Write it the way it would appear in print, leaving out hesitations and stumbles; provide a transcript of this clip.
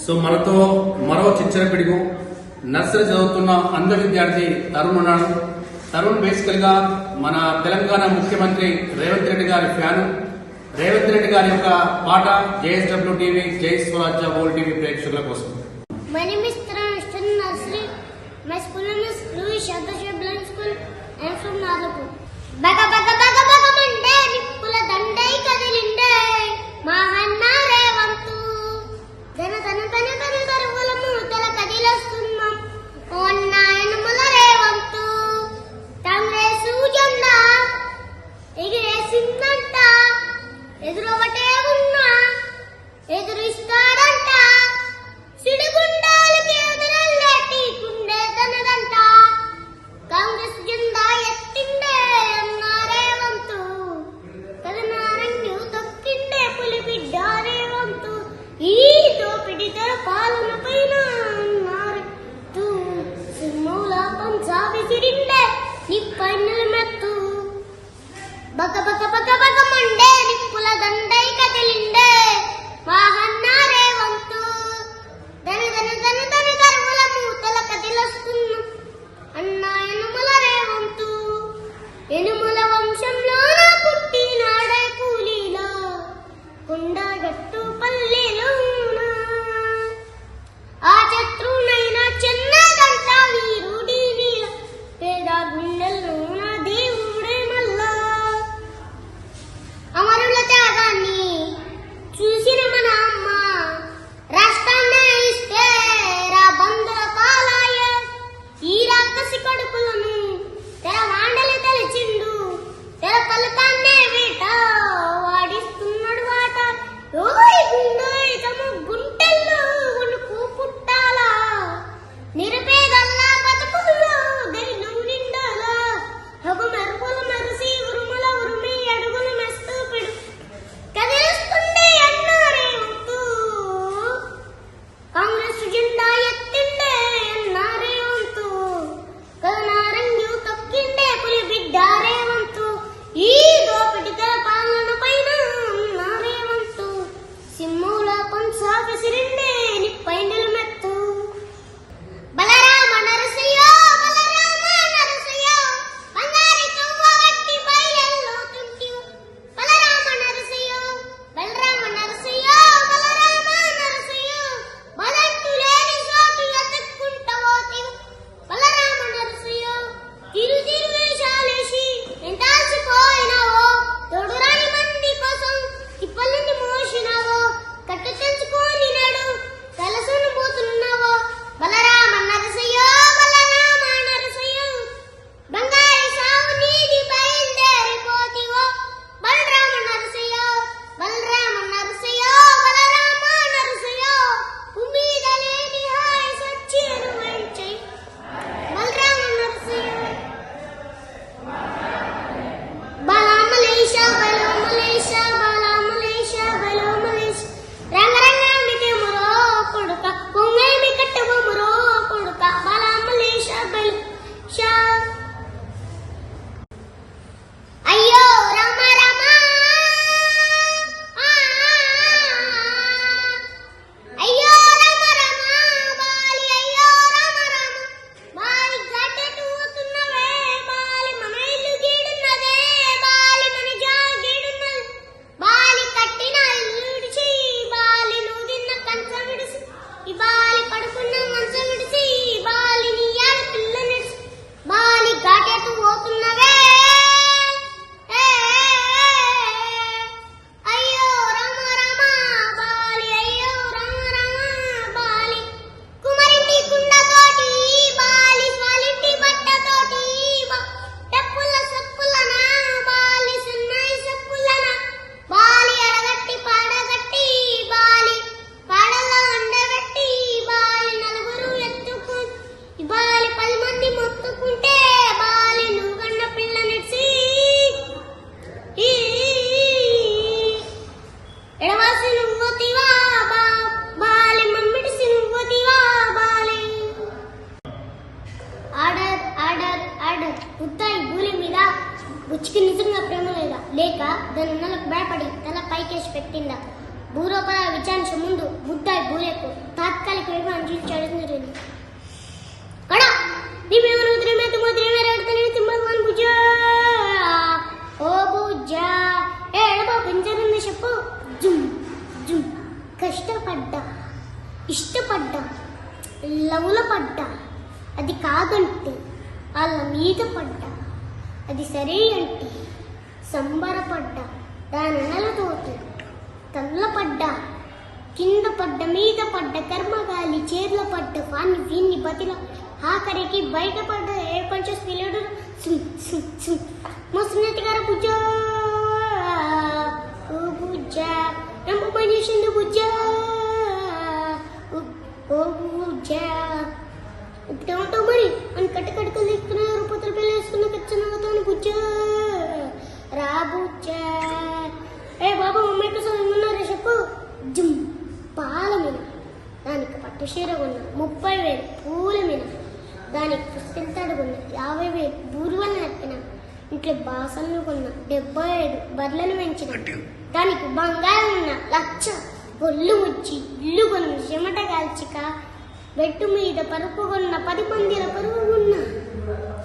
So మనతో మరో చిచ్చర పిడుగు నర్సరీ చదువుతున్న అందరి విద్యార్థి తరుణ్ ఉన్నాడు. తరుణ్ బేసికల్ గా మన తెలంగాణ ముఖ్యమంత్రి రేవంత్ రెడ్డి గారి ఫ్యాను. రేవంత్ రెడ్డి గారి యొక్క పాట JSW టీవీ, జై స్వరాజ్య వరల్డ్ టీవీ ప్రేక్షకుల కోసం. My name is Taran. I study in nursery. My school name is Louis Shadashia Blind School. I am from Nagapur. Baga baga baga baga mande nippula dandai kadilinde mahanna revantu dana dana dana dana darvulamu tala kadilastunnam onna enumula revantu Congressu janda egiresindanta ఎదురొకటే ఉన్నా ఎదురిస్తాడంట సిడిగుండాలకి ఎదురల్లేటి గుండె తనదంట కాంగ్రెస్ జెండా ఎత్తిండే అన్నా రేవంతు కదనారంగు తొక్కిండే పులి బిడ్డ రేవంతు ఈ దోపిడితర పాలన పైన అన్నారు సింహుల పంచా విసిరిండే నిప్పైనల మెత్తు బక బక బక బక మండే నిప్పుల దండై కదిలిండే వాహన్న రేవంతు దన దన దన దన కరువుల మూతల కదిలొస్తున్న అన్న ఎనుముల రేవంతు ఎనుముల వంశంలో నా పుట్టినాడే కూలీలో కొండగట్టు పల్లెలోనా ఆ శత్రునైనా చిన్నదంట వీరుడి వీర పేద గుండెల్లో నా దేవుడే మల్లా అమరుల త్యాగాన్ని చూసిన మన అమ్మ రాష్ట్రాన్నే ఇస్తే రా బంధుల పాలాయ ఈ రాక్షసి కడుపులను తెర వాండలి తెలిచిండు తెర ఫలితాన్నే వేట వాడిస్తున్నాడు వాట ఓయ్ గుండోయ్ తమ గుంటెల్లో ఉనుకు పుట్టాలా నిరుపేదల్లా బతుకుల్లో ధైర్యం నిండాలా హగు మెరుపుల మెరిసి ఉరుముల ఉరిమి అడుగులు మెస్తూ పిడు కదిలిస్తుండే అన్నారేవంతు కాంగ్రెస్ జెండా ఎత్తిండే అన్నారేవంతు కదనారంగు తొక్కిండే పులి బిడ్డ రేవంతు ఈ దోపిడితల పాలన పైన అన్నారేవంతు సింహుల పంచా విసిరిండే నిప్పై నిలమెత్తు బలరామ నరసయ్యో బలరామ నరసయ్యో బంగారి తువ్వ వట్టి బయలెల్లో తుంటివు బలరామ నరసయ్యో బలరామ నరసయ్యో బలరామ నరసయ్యో బలంటు లేని చోటు ఎత్తుకుంటవోతివు బలరామ నరసయ్యో తిరు తిరు వేషాలేసి ఎంటాల్సిపోయినావో తోడురాని మంది కోసం తిప్పలని మోసినావో కట్టు తెంచుకొని నడు కలసును పోతున్నావో బలరామ నరసయ్యో బలరామ నరసయ్యో బంగారి సావు నీది బయలుదేరిపోతివో బలరామ నరసయ్యో బలరామ నరసయ్యో బలరామ నరసయ్యో భూమిద లేని హాయి సచ్చేను వెంచై బలరామ నరసయ్యో బలమలేశ బలమలేశ బలమలేశ బలమలేశ రంగరంగమితే మురో కొడుక పొంగేమి కట్టవు మురో కొడుక బలమలేశ బలశ అయ్యో రామ రామ అయ్యో రామ రామ బాలి అయ్యో రామ రామ బాలి గట్టెటు పోతున్నవే బాలి మన ఇల్లు గీడున్నదే బాలి మన జాగీడున్నది బాలి కట్టిన ఇల్లు విడిచి బాలి నువ్వు తిన్న కంచం విడిచి ఈ బాలి పడుకున్న మంచం విడిచి బాలి నీ ఆడ పిల్ల నిడిచి బాలి గట్టెటు పోతున్నవే అయ్యో రామ రామ బాలి అయ్యో రామ రామ బాలి కుమరింటి కుండతోటి బాలి స్వాలింటి బట్టతోటి టప్పుల సప్పులన బాలి సున్నాయి సప్పులన బాలి అడగట్టి పాడగట్టి బాలి పాడలో అండగట్టి బాలి నలుగురు ఎత్తుకు బాలి 10 మంది మొత్తుకుంటే బాలి నువ్వు కన్న పిల్ల నిడిచి ఎడవాసి నువ్వుతివా బాలి మమ్మిడిసి నువ్వుతివా బాలి ఆర్డర్ ఆర్డర్ ఆర్డర్ ముత్తాయి భూమి మీద బుచ్చికి నిజంగా ప్రేమ లేదా లేక దాని ఉన్నలకు భయపడి తల పైకేసి పెట్టిందా భూలోపల విచారించే ముందు ముద్దాయి భూలేకు తాత్త ఇష్టపడ్డా లవ్ల పడ్డా అది కాదంటే వాళ్ళ మీద పడ్డా అది సరే అంటే సంబరపడ్డా దాని నెలతోటి తల్లపడ్డా కింద పడ్డ మీద పడ్డ కర్మగాలి చేర్ల పడ్డ వాణ్ణి వీణ్ణి బతిల ఆఖరికి బయటపడ్డ ఏ కొంచెం స్పిలేడు మస్తున్నట్టు గారు బుజ్జ ఓ బుజ్జ రంపు పని చేసింది బుజ్జ ఓ బుజ్జ ఇప్పుడు మరి అని కట్టకట్టుకలు తీసుకున్న రూపాయలు పెళ్ళి వేసుకున్న ఖచ్చితంగా బుజ్జ రా బుజ్జ ఏ బాబా మమ్మీ కోసం ఉన్నారా చెప్పు జుమ్ పాల మీద దానికి పట్టు చీర కొన్నా 30,000 పూల మీద దానికి పుస్తెంతాడు కొన్నా 50,000 బూరువలు నట్టిన ఇంట్లో బాసన్లు కొన్నా 75 బర్రెలను పెంచిన దానికి బంగారం ఉన్న 1,00,000 ఒళ్ళు ముచ్చి ఇల్లు కొన్న చెమట కాల్చిక బెట్టు మీద పరుపు కొన్న 10 మందిల పరుపు కొన్నా